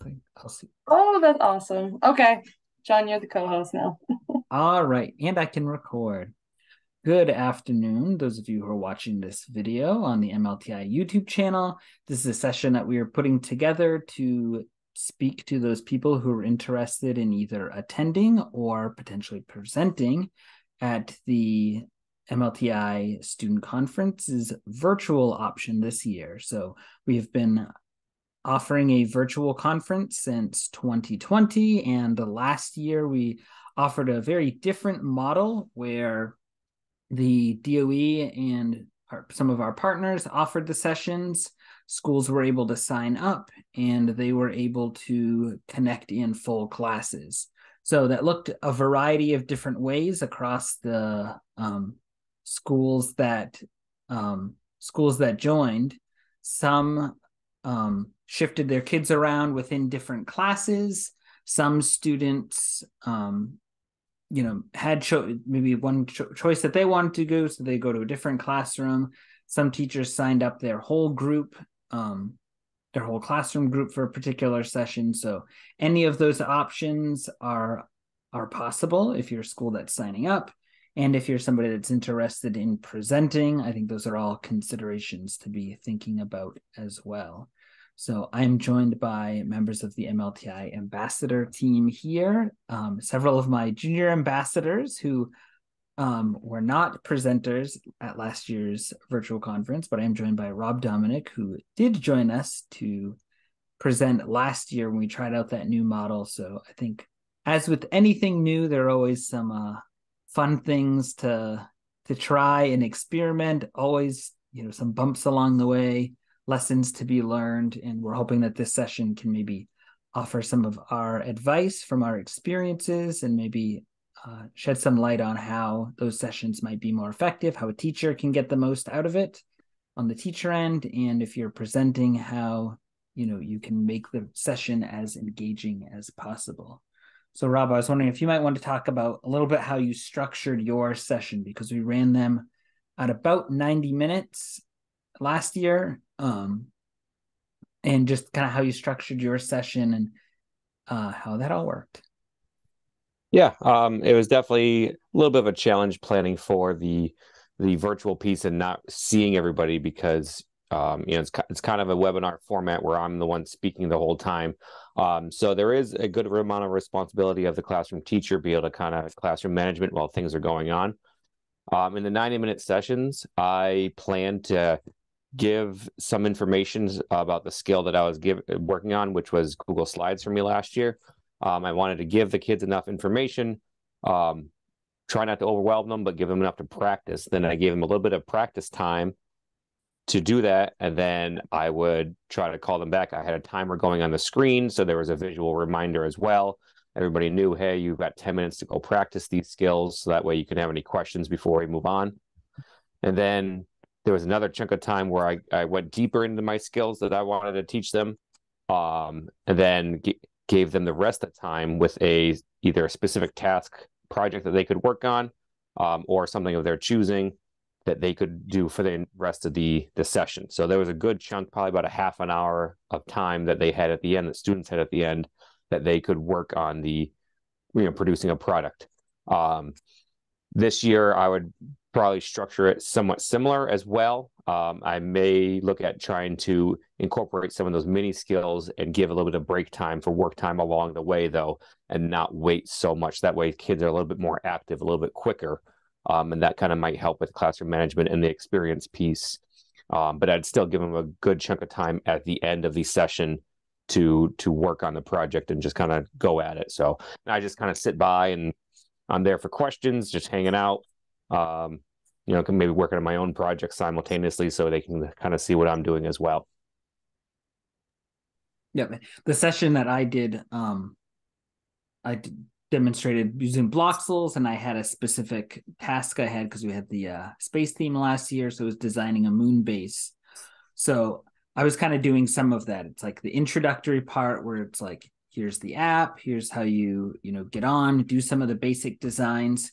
something. I'll see. Oh, that's awesome. Okay. John, you're the co-host now. All right, and I can record. Good afternoon, those of you who are watching this video on the MLTI YouTube channel. This is a session that we are putting together to speak to those people who are interested in either attending or potentially presenting at the MLTI Student Conference's virtual option this year. So we've been offering a virtual conference since 2020, and last year we offered a very different model where the DOE and some of our partners offered the sessions. Schools were able to sign up and they were able to connect in full classes. So that looked a variety of different ways across the schools that joined. Some shifted their kids around within different classes. Some students had maybe one choice that they wanted to go, so they go to a different classroom. Some teachers signed up their whole group, their whole classroom group for a particular session. So any of those options are possible if you're a school that's signing up. And if you're somebody that's interested in presenting, I think those are all considerations to be thinking about as well. So I'm joined by members of the MLTI ambassador team here, several of my junior ambassadors who were not presenters at last year's virtual conference, but I'm joined by Rob Dominic, who did join us to present last year when we tried out that new model. So I think, as with anything new, there are always some fun things to try and experiment, always some bumps along the way, lessons to be learned, and we're hoping that this session can maybe offer some of our advice from our experiences and maybe shed some light on how those sessions might be more effective, how a teacher can get the most out of it on the teacher end, and if you're presenting, how you can make the session as engaging as possible. So Rob, I was wondering if you might want to talk about a little bit how you structured your session, because we ran them at about 90 minutes last year, and just kind of how you structured your session and how that all worked. Yeah, it was definitely a little bit of a challenge planning for the virtual piece and not seeing everybody because it's kind of a webinar format where I'm the one speaking the whole time. So there is a good amount of responsibility of the classroom teacher be able to kind of classroom management while things are going on. In the 90-minute sessions, I plan to give some information about the skill that I was working on, which was Google Slides for me last year. I wanted to give the kids enough information, try not to overwhelm them, but give them enough to practice. Then I gave them a little bit of practice time to do that, and then I would try to call them back. I had a timer going on the screen, so there was a visual reminder as well. Everybody knew, hey, you've got 10 minutes to go practice these skills, so that way you can have any questions before we move on. And then there was another chunk of time where I went deeper into my skills that I wanted to teach them, and then gave them the rest of the time with either a specific task project that they could work on, or something of their choosing that they could do for the rest of the session. So there was a good chunk, probably about a half an hour of time that they had at the end, that students had at the end, that they could work on producing a product. This year, I would probably structure it somewhat similar as well. I may look at trying to incorporate some of those mini skills and give a little bit of break time for work time along the way, though, and not wait so much. That way, kids are a little bit more active, a little bit quicker, and that kind of might help with classroom management and the experience piece. But I'd still give them a good chunk of time at the end of the session to work on the project and just kind of go at it. So I just kind of sit by and I'm there for questions, just hanging out. Maybe working on my own project simultaneously so they can kind of see what I'm doing as well. Yeah, the session that I did, demonstrated using Bloxels, and I had a specific task I had because we had the space theme last year, so I was designing a moon base. So I was kind of doing some of that. It's like the introductory part where it's like, here's the app, here's how you get on, do some of the basic designs.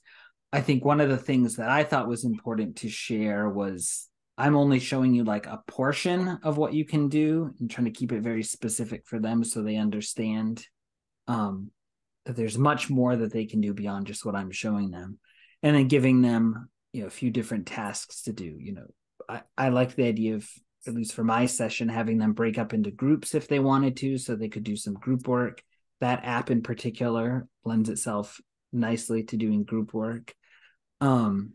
I think one of the things that I thought was important to share was I'm only showing you like a portion of what you can do and trying to keep it very specific for them so they understand that there's much more that they can do beyond just what I'm showing them. And then giving them, a few different tasks to do. I like the idea of, at least for my session, having them break up into groups if they wanted to, so they could do some group work. That app in particular lends itself nicely to doing group work. And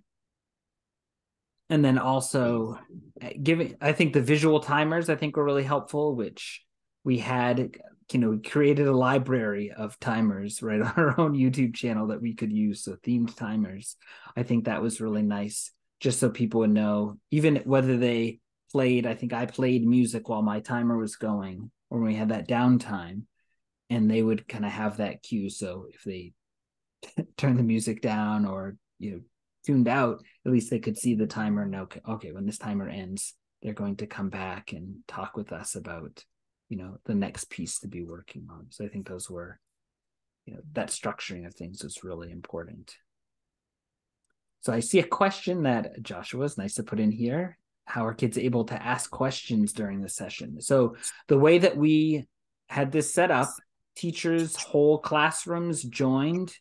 then also I think the visual timers, I think, were really helpful, which we had, we created a library of timers right on our own YouTube channel that we could use. So themed timers. I think that was really nice, just so people would know, even whether they played, I think I played music while my timer was going, or when we had that downtime, and they would kind of have that cue. So if they turn the music down or, tuned out, at least they could see the timer and know, okay, when this timer ends, they're going to come back and talk with us about, the next piece to be working on. So I think those were, that structuring of things is really important. So I see a question that Joshua is nice to put in here. How are kids able to ask questions during the session? So the way that we had this set up, teachers, whole classrooms joined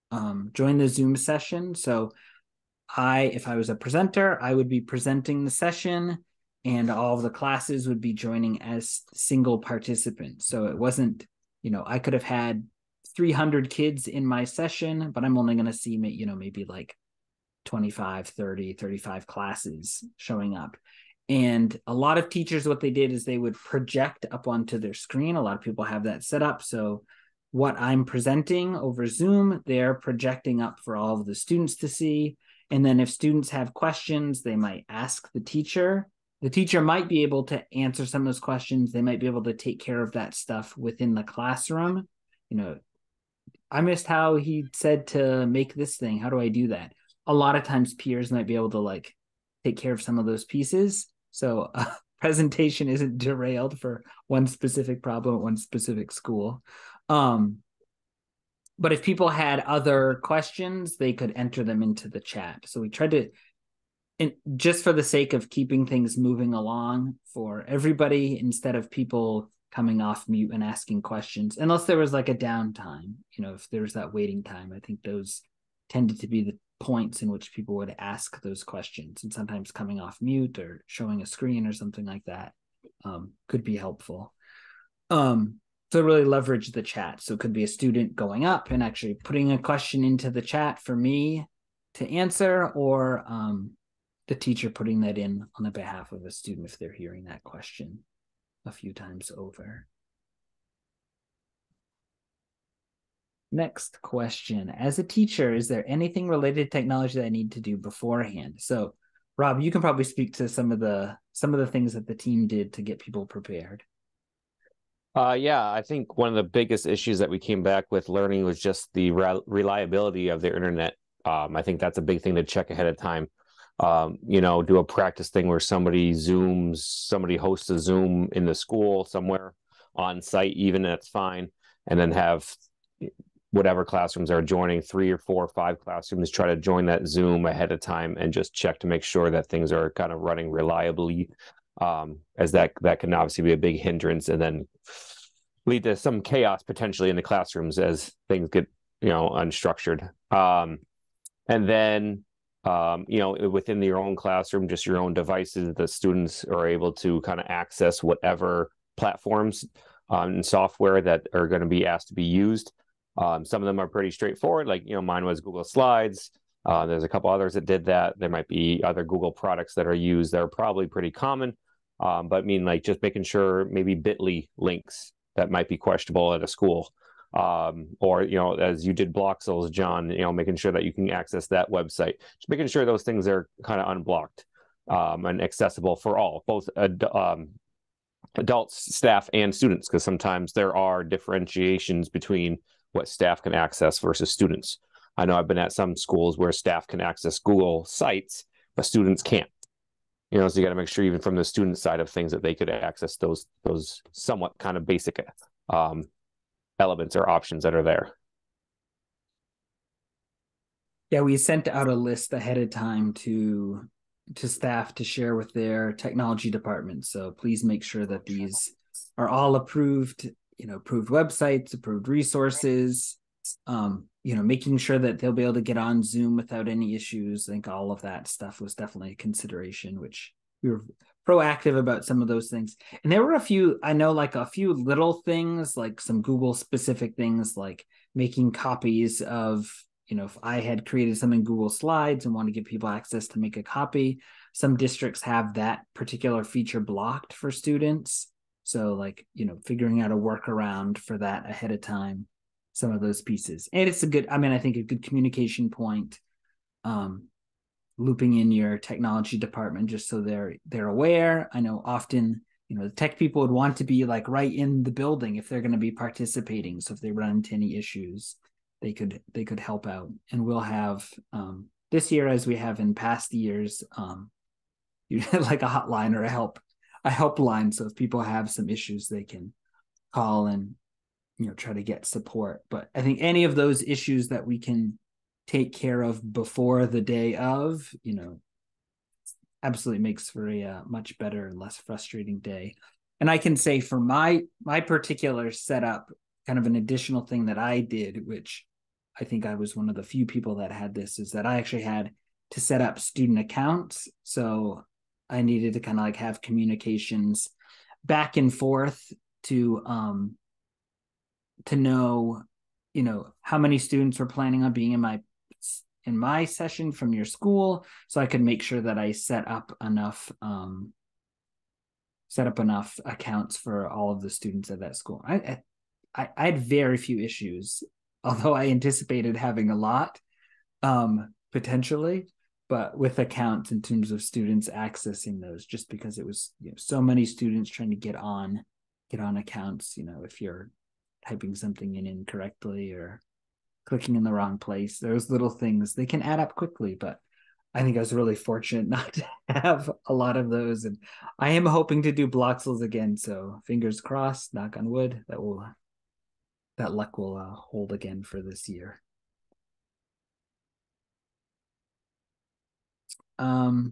the Zoom session. So if I was a presenter, I would be presenting the session, and all of the classes would be joining as single participants. So it wasn't, I could have had 300 kids in my session, but I'm only going to see, maybe like 25, 30, 35 classes showing up. And a lot of teachers, what they did is they would project up onto their screen. A lot of people have that set up. So what I'm presenting over Zoom, they're projecting up for all of the students to see. And then if students have questions, they might ask the teacher. The teacher might be able to answer some of those questions. They might be able to take care of that stuff within the classroom. I missed how he said to make this thing. How do I do that? A lot of times peers might be able to take care of some of those pieces. So presentation isn't derailed for one specific problem at one specific school. But if people had other questions, they could enter them into the chat. So we tried to, and just for the sake of keeping things moving along for everybody, instead of people coming off mute and asking questions, unless there was like a downtime, if there was that waiting time, I think those tended to be the points in which people would ask those questions, and sometimes coming off mute or showing a screen or something like that could be helpful. So really leverage the chat. So it could be a student going up and actually putting a question into the chat for me to answer, or the teacher putting that in on the behalf of a student if they're hearing that question a few times over. Next question. As a teacher, is there anything related to technology that I need to do beforehand? So Rob, you can probably speak to some of the things that the team did to get people prepared. Yeah, I think one of the biggest issues that we came back with learning was just the reliability of the internet. I think that's a big thing to check ahead of time. Do a practice thing where somebody hosts a Zoom in the school somewhere on site, even, that's fine. And then have whatever classrooms are joining, 3 or 4 or 5 classrooms, try to join that Zoom ahead of time and just check to make sure that things are kind of running reliably, as that can obviously be a big hindrance and then lead to some chaos potentially in the classrooms as things get, unstructured. And then, within your own classroom, just your own devices, the students are able to kind of access whatever platforms and software that are going to be asked to be used. Some of them are pretty straightforward, like, mine was Google Slides. There's a couple others that did that. There might be other Google products that are used that are probably pretty common. But just making sure maybe bit.ly links that might be questionable at a school. Or, as you did Bloxels, John, making sure that you can access that website. Just making sure those things are kind of unblocked and accessible for all, both adults, staff, and students, because sometimes there are differentiations between what staff can access versus students. I know I've been at some schools where staff can access Google Sites, but students can't. So you got to make sure, even from the student side of things, that they could access those somewhat kind of basic elements or options that are there. Yeah, we sent out a list ahead of time to to staff to share with their technology department. So please make sure that these are all approved, approved websites, approved resources, making sure that they'll be able to get on Zoom without any issues. I think all of that stuff was definitely a consideration, which we were proactive about some of those things. And there were a few little things, like some Google specific things, like making copies of, if I had created some in Google Slides and want to give people access to make a copy, some districts have that particular feature blocked for students. So figuring out a workaround for that ahead of time, some of those pieces. And it's I think a good communication point, looping in your technology department just so they're aware. I know often, the tech people would want to be right in the building if they're going to be participating. So if they run into any issues, they could help out. And we'll have this year, as we have in past years, you like a hotline or a helpline. So if people have some issues, they can call and try to get support. But I think any of those issues that we can take care of before the day of, absolutely makes for a much better and less frustrating day. And I can say for my particular setup, kind of an additional thing that I did, which I think I was one of the few people that had this, is that I actually had to set up student accounts. So I needed to kind of have communications back and forth to know, how many students were planning on being in my session from your school, so I could make sure that I set up enough accounts for all of the students at that school. I had very few issues, although I anticipated having a lot, potentially, but with accounts in terms of students accessing those, just because it was so many students trying to get on accounts. If you're typing something in incorrectly or clicking in the wrong place, those little things, they can add up quickly. But I think I was really fortunate not to have a lot of those, and I am hoping to do Bloxels again. So fingers crossed, knock on wood, that luck will hold again for this year. Trying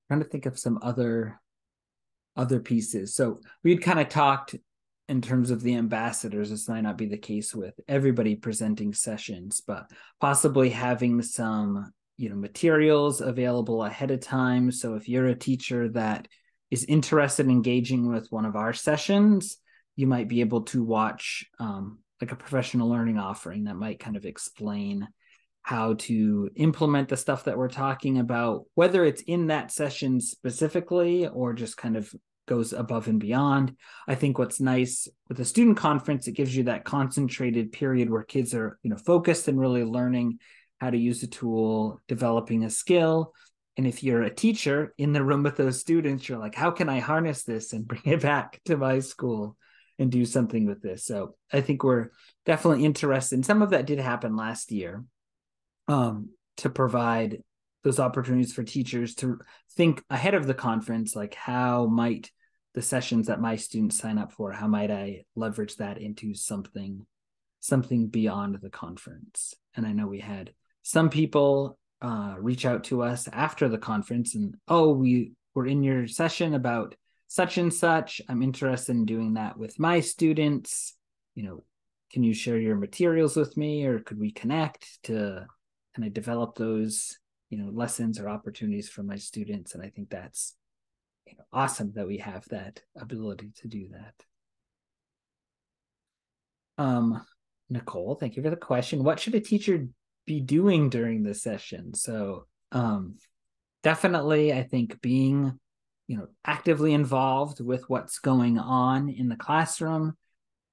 to think of some other pieces. So we'd kind of talked in terms of the ambassadors. This might not be the case with everybody presenting sessions, but possibly having some materials available ahead of time. So if you're a teacher that is interested in engaging with one of our sessions, you might be able to watch a professional learning offering that might kind of explain how to implement the stuff that we're talking about, whether it's in that session specifically or just kind of goes above and beyond. I think what's nice with a student conference, it gives you that concentrated period where kids are focused and really learning how to use a tool, developing a skill. And if you're a teacher in the room with those students, you're like, how can I harness this and bring it back to my school and do something with this? So I think we're definitely interested, and some of that did happen last year, to provide those opportunities for teachers to think ahead of the conference, like how might the sessions that my students sign up for, how might I leverage that into something beyond the conference? And I know we had some people reach out to us after the conference and, we were in your session about such and such. I'm interested in doing that with my students. Can you share your materials with me, or could we connect to kind of develop those lessons or opportunities for my students? And I think that's awesome that we have that ability to do that. Nicole, thank you for the question. What should a teacher be doing during the session? So definitely, I think being actively involved with what's going on in the classroom,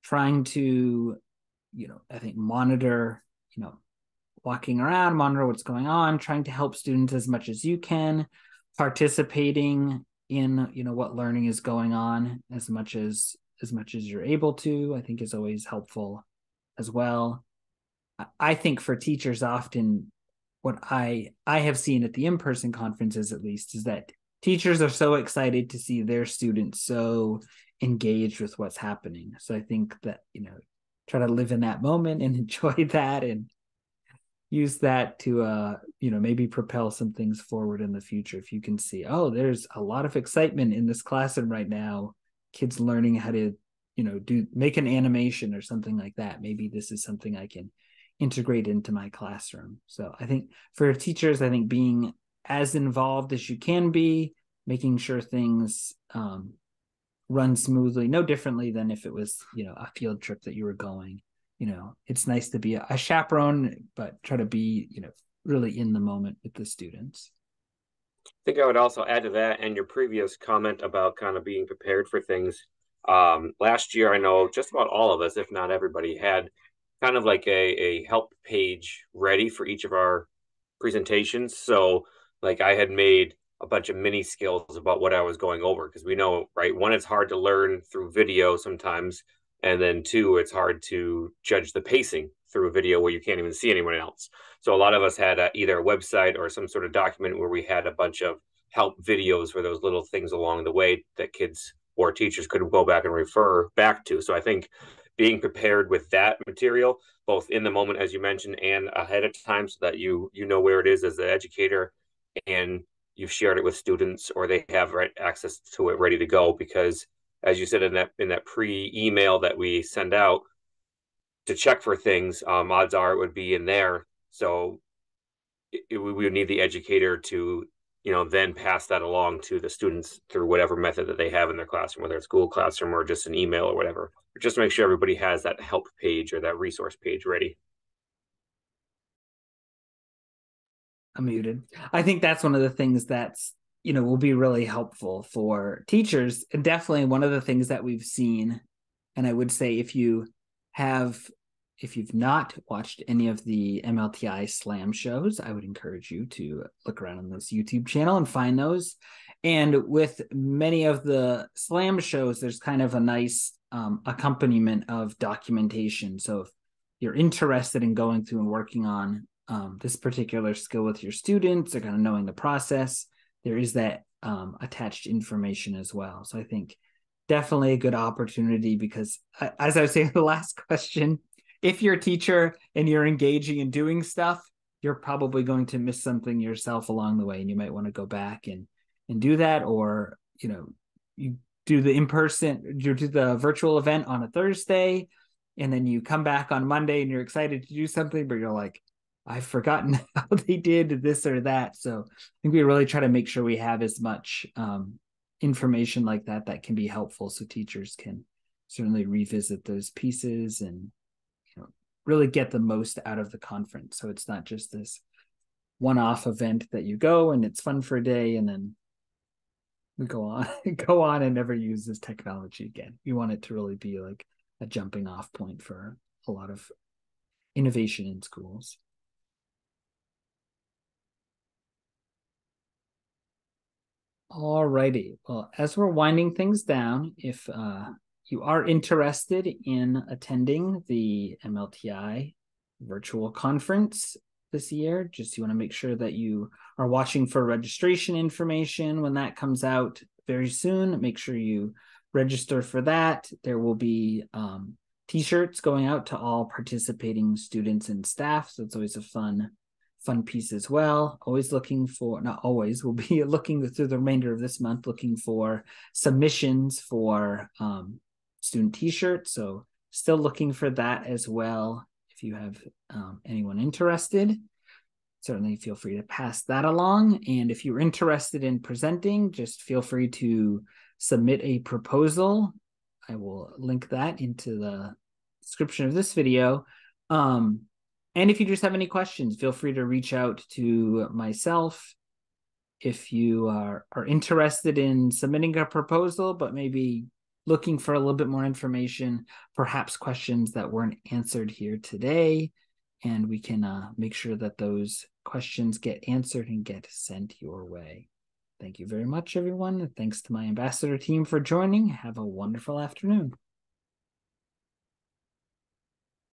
trying to I think monitor walking around, monitor what's going on, trying to help students as much as you can, participating in what learning is going on as much as you're able to, I think is always helpful as well. I think for teachers, often what I have seen at the in-person conferences, at least, is that teachers are so excited to see their students so engaged with what's happening. So I think that try to live in that moment and enjoy that, and use that to maybe propel some things forward in the future. If you can see, oh, there's a lot of excitement in this classroom right now, kids learning how to, make an animation or something like that. Maybe this is something I can integrate into my classroom. So I think for teachers, I think being as involved as you can be, making sure things run smoothly, no differently than if it was, a field trip that you were going. It's nice to be a chaperone, but try to be, really in the moment with the students. I think I would also add to that and your previous comment about kind of being prepared for things. Last year, I know just about all of us, if not everybody, had kind of like a help page ready for each of our presentations. So like I had made a bunch of mini skills about what I was going over because we know, right? One, it's hard to learn through video sometimes. And then two, it's hard to judge the pacing through a video where you can't even see anyone else. So a lot of us had either a website or some sort of document where we had a bunch of help videos for those little things along the way that kids or teachers could go back and refer back to. So I think being prepared with that material, both in the moment, as you mentioned, and ahead of time so that you know where it is as the educator and you've shared it with students or they have access to it ready to go. Because as you said in that pre-email that we send out to check for things, odds are it would be in there. So we would need the educator to then pass that along to the students through whatever method that they have in their classroom, whether it's Google Classroom or just an email or whatever. Just make sure everybody has that help page or that resource page ready. I'm muted. I think that's one of the things that's, will be really helpful for teachers. And definitely one of the things that we've seen, and I would say if you've not watched any of the MLTI Slam shows, I would encourage you to look around on this YouTube channel and find those. And with many of the Slam shows, there's kind of a nice accompaniment of documentation. So if you're interested in going through and working on this particular skill with your students or kind of knowing the process, there is that attached information as well. So I think definitely a good opportunity because as I was saying, the last question, if you're a teacher and you're engaging and doing stuff, you're probably going to miss something yourself along the way. And you might want to go back and do that. Or, you do the in-person, you do the virtual event on a Thursday, and then you come back on Monday and you're excited to do something, but you're like, I've forgotten how they did this or that. So I think we really try to make sure we have as much information like that can be helpful so teachers can certainly revisit those pieces and really get the most out of the conference. So it's not just this one-off event that you go and it's fun for a day and then we go on and never use this technology again. We want it to really be like a jumping off point for a lot of innovation in schools. All righty. Well, as we're winding things down, if you are interested in attending the MLTI virtual conference this year, just you want to make sure that you are watching for registration information when that comes out very soon. Make sure you register for that. There will be t-shirts going out to all participating students and staff. So it's always a fun piece as well. Always looking for, not always, we'll be looking through the remainder of this month, looking for submissions for student t-shirts. So still looking for that as well. If you have anyone interested, certainly feel free to pass that along. And if you're interested in presenting, just feel free to submit a proposal. I will link that into the description of this video. And if you just have any questions, feel free to reach out to myself. If you are interested in submitting a proposal, but maybe looking for a little bit more information, perhaps questions that weren't answered here today, and we can make sure that those questions get answered and get sent your way. Thank you very much, everyone. Thanks to my ambassador team for joining. Have a wonderful afternoon.